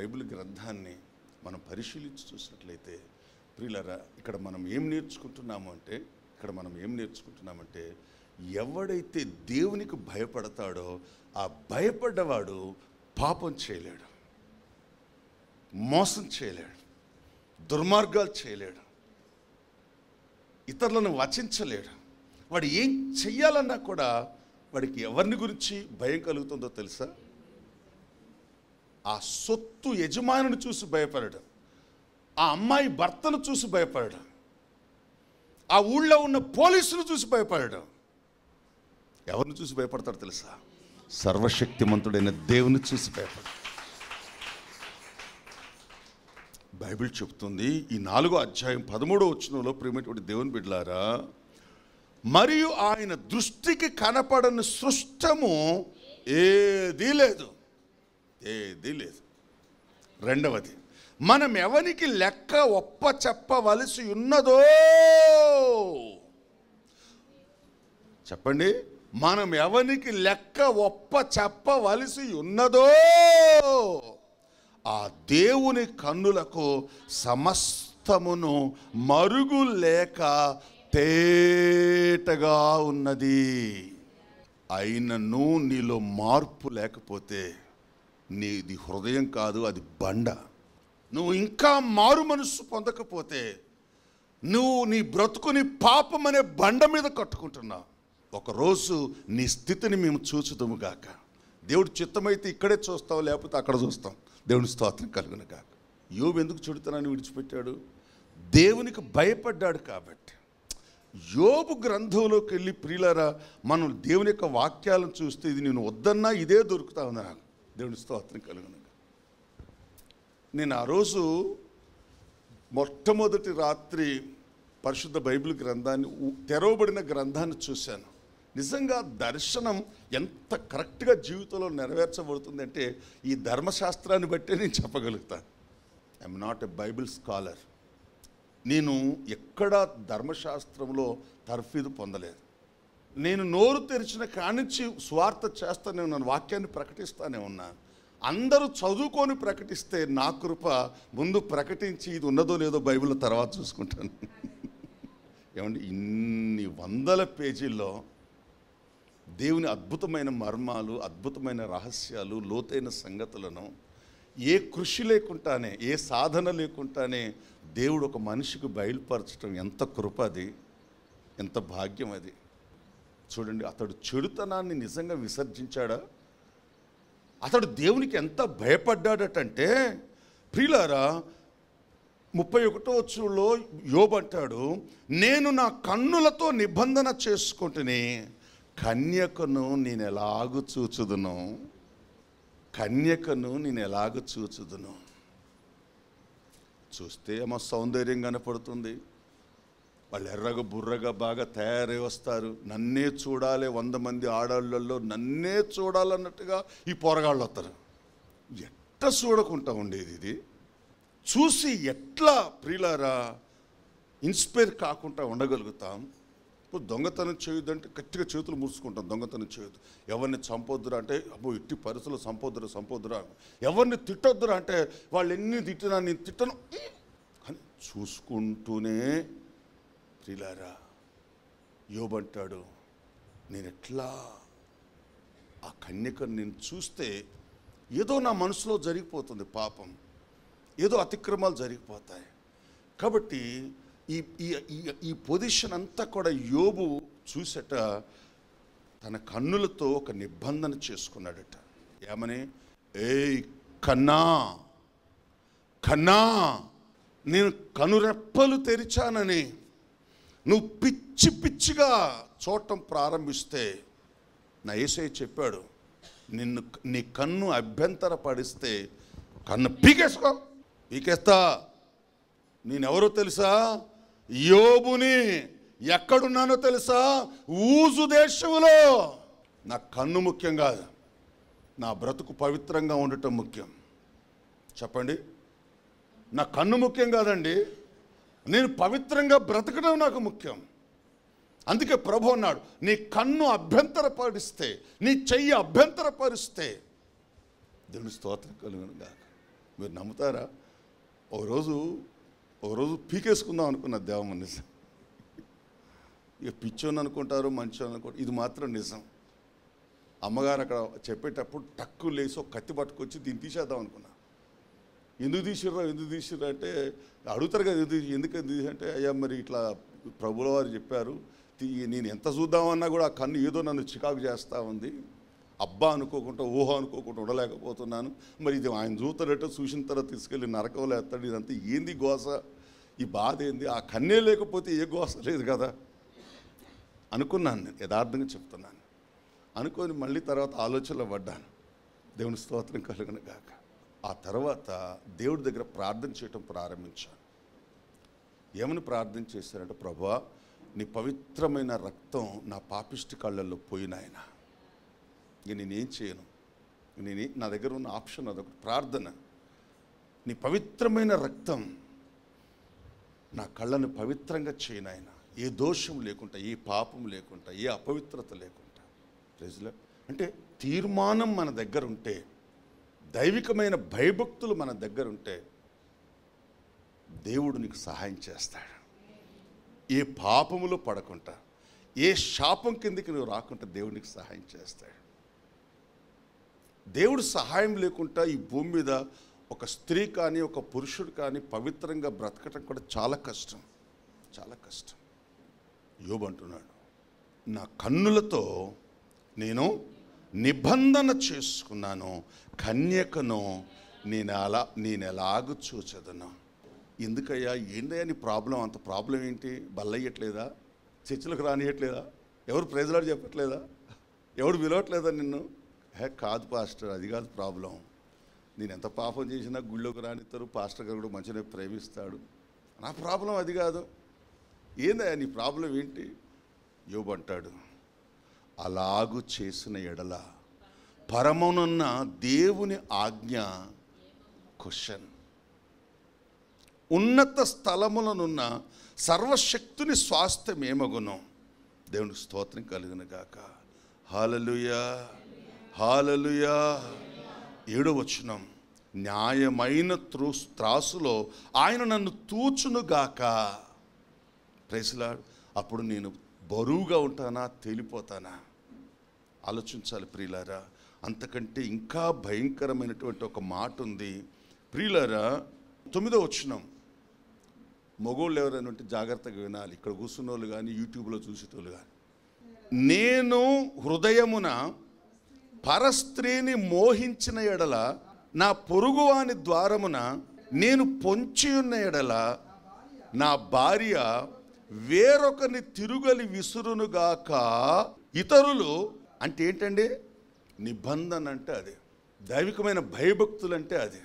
Bible గ్రంథాన్ని మనం పరిశీలించి చూసినట్లయితే ప్రియులారా, ఇక్కడ మనం ఏం నేర్చుకుంటున్నామంటే ఎవడైతే దేవునికి భయపడతాడో ఆ భయపడ్డవాడు పాపం చేయలేడు, మోసం చేయలేడు, దుర్మార్గాలు చేయలేడు, ఇతరులను వచించలేడు. వాడు ఏం చెయ్యాలన్నా కూడా వాడికి ఎవరిని గురించి భయం కలుగుతుందో తెలుసా? ఆ సొత్తు యజమానుని చూసి భయపడడు, ఆ అమ్మాయి భర్తను చూసి భయపడడు, ఆ ఊళ్ళో ఉన్న పోలీసును చూసి భయపడడు. ఎవరిని చూసి భయపడతాడు తెలుసా? సర్వశక్తిమంతుడైన దేవుని చూసి భయపడడు. బైబిల్ చెప్తుంది ఈ 4వ అధ్యాయం 13వ వచనంలో, ప్రియమైనటువంటి దేవుని బిడ్డలారా, మరియు ఆయన దృష్టికి కనపడని సృష్టము ఏదీ లేదు. రెండవది, మనం ఎవరికి లెక్క ఒప్ప చెప్పవలసి ఉన్నదో చెప్పండి. మనం ఎవరికి లెక్క ఒప్ప చెప్పవలసి ఉన్నదో ఆ దేవుని కన్నులకు సమస్తమును మరుగు లేక తేటగా ఉన్నది. అయినను నీలో మార్పు లేకపోతే నీది హృదయం కాదు, అది బండ. నువ్వు ఇంకా మారు మనస్సు పొందకపోతే నువ్వు నీ బ్రతుకుని పాపం అనే బండ మీద కట్టుకుంటున్నావు. ఒకరోజు నీ స్థితిని మేము చూచుదుము గాక. దేవుడి చిత్తమైతే ఇక్కడే చూస్తాం, లేకపోతే అక్కడ చూస్తాం. దేవుని స్తోత్రం కలుగును గాక. యోబు ఎందుకు చెడుతనాన్ని విడిచిపెట్టాడు? దేవునికి భయపడ్డాడు కాబట్టి. యోబు గ్రంథంలోకి వెళ్ళి ప్రియులారా, మనం దేవుని యొక్క వాక్యాలను చూస్తే ఇది నేను వద్దన్నా ఇదే దొరుకుతా ఉంది నాకు. దేవుని స్తోత్రం కలుగును. నేను ఆ రోజు మొట్టమొదటి రాత్రి పరిశుద్ధ బైబిల్ గ్రంథాన్ని, తెరవబడిన గ్రంథాన్ని చూశాను. నిజంగా దర్శనం ఎంత కరెక్ట్గా జీవితంలో నెరవేర్చబడుతుంది అంటే ఈ ధర్మశాస్త్రాన్ని బట్టే నేను చెప్పగలుగుతాను. I'm not a Bible scholar. నేను ఎక్కడా ధర్మశాస్త్రంలో తర్ఫీదు పొందలేదు. నేను నోరు తెరిచిన కానించి స్వార్థ చేస్తానే ఉన్నాను, వాక్యాన్ని ప్రకటిస్తానే ఉన్నాను. అందరూ చదువుకొని ప్రకటిస్తే నా కృప ముందు ప్రకటించి ఇది ఉన్నదో లేదో బైబిల్లో తర్వాత చూసుకుంటాను. ఏమండి, ఇన్ని వందల పేజీల్లో దేవుని అద్భుతమైన మర్మాలు, అద్భుతమైన రహస్యాలు, లోతైన సంగతులను ఏ కృషి లేకుండానే, ఏ సాధన లేకుండానే దేవుడు ఒక మనిషికి బయలుపరచడం ఎంత కృప అది, ఎంత భాగ్యం అది. చూడండి, అతడు చెడుతనాన్ని నిజంగా విసర్జించాడా? అతడు దేవునికి ఎంత భయపడ్డాడటంటే ప్రియులారా, 31వ వచనంలో యోబు అంటాడు, నేను నా కన్నులతో నిబంధన చేసుకుంటుని కన్యకను నేను ఎలాగూ చూచుదును, చూస్తే ఏమో సౌందర్యం కనపడుతుంది. వాళ్ళు ఎర్రగా బుర్రగా బాగా తయారై వస్తారు. నన్నే చూడాలి, 100 మంది ఆడవాళ్ళల్లో నన్నే చూడాలన్నట్టుగా ఈ పోరగాళ్ళు వస్తారు. ఎట్లా చూడకుండా ఉండేది ఇది? చూసి ఎట్లా ప్రియులారా ఇన్స్పైర్ కాకుండా ఉండగలుగుతాం? ఇప్పుడు దొంగతనం చేయొద్దంటే గట్టిగా చేతులు ముడుచుకుంటాం. దొంగతనం చేయొద్దు. ఎవరిని చంపొద్దురా అంటే అబ్బో ఇట్టి పరిస్థితులు సంపొద్దురా. ఎవరిని తిట్టొద్దురా అంటే వాళ్ళు ఎన్ని తిట్టినా నేను తిట్టను అని చూసుకుంటూనే ప్రియులారా యోబు అంటాడు, నేను ఎట్లా ఆ కన్యకను నేను చూస్తే ఏదో నా మనసులో జరిగిపోతుంది పాపం, ఏదో అతిక్రమాలు జరిగిపోతాయి. కాబట్టి ఈ పొజిషన్ అంతా కూడా యోబు చూసట తన కన్నులతో ఒక నిబంధన చేసుకున్నాడట. ఏమని? ఏయ్ కన్నా నేను కనురెప్పలు తెరిచానని నువ్వు పిచ్చిగా చూడటం ప్రారంభిస్తే, నా యేసయ్య చెప్పాడు, నీ కన్ను అభ్యంతరపడిస్తే కన్ను పీకేస్తా. నేనెవరో తెలుసా? యోబుని. ఎక్కడున్నానో తెలుసా? ఊజు దేశంలో. నా కన్ను ముఖ్యం కాదు, నా బ్రతుకు పవిత్రంగా ఉండటం ముఖ్యం. చెప్పండి, నా కన్ను ముఖ్యం కాదండి, నేను పవిత్రంగా బ్రతకడం నాకు ముఖ్యం. అందుకే ప్రభు అన్నాడు, నీ కన్ను అభ్యంతరపరిస్తే, నీ చెయ్యి అభ్యంతరపరిస్తే, దేవుని స్తోత్రం కలుగును గాక. మీరు నమ్ముతారా? ఒకరోజు పీకేసుకుందాం అనుకున్న దేవమ్మ నిజం. ఇక పిచ్చోని అనుకుంటారు, మంచోని అనుకుంటారు, ఇది మాత్రం నిజం. అమ్మగారు అక్కడ చెప్పేటప్పుడు టక్కు లేసి ఒక కత్తి పట్టుకొచ్చి దీన్ని తీసేద్దాం అనుకున్నా. ఎందుకు తీసిర్రా అంటే అడుగుతారు కదా, ఎందుకు అంటే అయ్యా మరి ఇట్లా ప్రభుల వారు చెప్పారు, నేను ఎంత చూద్దామన్నా కూడా ఆ కన్ను ఏదో నన్ను చికాకు చేస్తూ ఉంది, అబ్బా అనుకోకుండా ఊహ అనుకోకుండా ఉండలేకపోతున్నాను. మరి ఇది ఆయన చూస్తాడట, చూసిన తర్వాత తీసుకెళ్ళి నరకంలో ఎత్తాడు, ఇదంతా ఏంది గోస, ఈ బాధ ఏంది, ఆ కన్నే లేకపోతే ఏ గోస లేదు కదా అనుకున్నాను. నేను యథార్థంగా చెప్తున్నాను. అనుకొని మళ్ళీ తర్వాత ఆలోచనలో పడ్డాను. దేవుని స్తోత్రం కలుగును గాక. ఆ తర్వాత దేవుడి దగ్గర ప్రార్థన చేయటం ప్రారంభించాను. ఏమని ప్రార్థన చేశానంటే, ప్రభువా నీ పవిత్రమైన రక్తం నా పాపిష్టి కళ్ళల్లో పోయినాయన, ఇక నేనేం చేయను, నా దగ్గర ఉన్న ఆప్షన్ అదొక ప్రార్థన. నీ పవిత్రమైన రక్తం నా కళ్ళను పవిత్రంగా చేయనాయన, ఏ దోషం లేకుండా, ఏ పాపం లేకుండా, ఏ అపవిత్రత లేకుండా. ప్రజలు అంటే తీర్మానం మన దగ్గర ఉంటే, దైవికమైన భయభక్తులు మన దగ్గర ఉంటే దేవుడు నీకు సహాయం చేస్తాడు. ఏ పాపములో పడకుండా, ఏ శాపం కిందకి నువ్వు రాకుండా దేవుడు నీకు సహాయం చేస్తాడు. దేవుడు సహాయం లేకుండా ఈ భూమి మీద ఒక స్త్రీ కానీ ఒక పురుషుడు కానీ పవిత్రంగా బ్రతకటం కూడా చాలా కష్టం, చాలా కష్టం. యోబు అంటున్నాడు, నా కన్నులతో నేను నిబంధన చేసుకున్నాను, కన్యకను నేను ఎలాగూ చూచదను. ఎందుకయ్యా, ఏందయ్యా నీ ప్రాబ్లం, అంత ప్రాబ్లం ఏంటి? బల్లయ్యట్లేదా? చర్చిలకు రానియట్లేదా? ఎవరు ప్రైజ్లాడు చెప్పట్లేదా? ఎవరు విలవట్లేదా నిన్ను? కాదు పాస్టర్, అది కాదు ప్రాబ్లం. నేను ఎంత పాపం చేసినా గుళ్ళోకి రానిస్తారు, పాస్టర్ గారు కూడా మంచిగా ప్రేమిస్తాడు, నా ప్రాబ్లం అది కాదు. ఏందయ్యా నీ ప్రాబ్లం ఏంటి? యోబు అంటాడు, అలాగు చేసిన ఎడల పరమనున్న దేవుని ఆజ్ఞ క్వశ్చన్, ఉన్నత స్థలములనున్న సర్వశక్తుని స్వాస్థ్యమేమగును. దేవునికి స్తోత్రం కలుగును గాక. హల్లెలూయా, హల్లెలూయా. 7వ వచనం, న్యాయమైన త్రాసులో ఆయన నన్ను తూచునుగాక. Praise lord. అప్పుడు నేను బరువుగా ఉంటానా, తేలిపోతానా? ఆలోచించాలి ప్రియులారా. అంతకంటే ఇంకా భయంకరమైనటువంటి ఒక మాట ఉంది ప్రియులారా. 9వ వచనం, మగోళ్ళు ఎవరైనా ఉంటే జాగ్రత్తగా వినాలి, ఇక్కడ కూర్చున్న వాళ్ళు కానీ యూట్యూబ్లో చూసేటోళ్ళు కానీ. నేను హృదయమున పరస్త్రీని మోహించిన ఎడల, నా పొరుగువాని ద్వారమున నేను పొంచి ఉన్న ఎడల, నా భార్య వేరొకరిని తిరుగలి విసురునుగాక. ఇతరులు అంటే ఏంటండి? నిబంధన అంటే అదే, దైవికమైన భయభక్తులు అంటే అదే.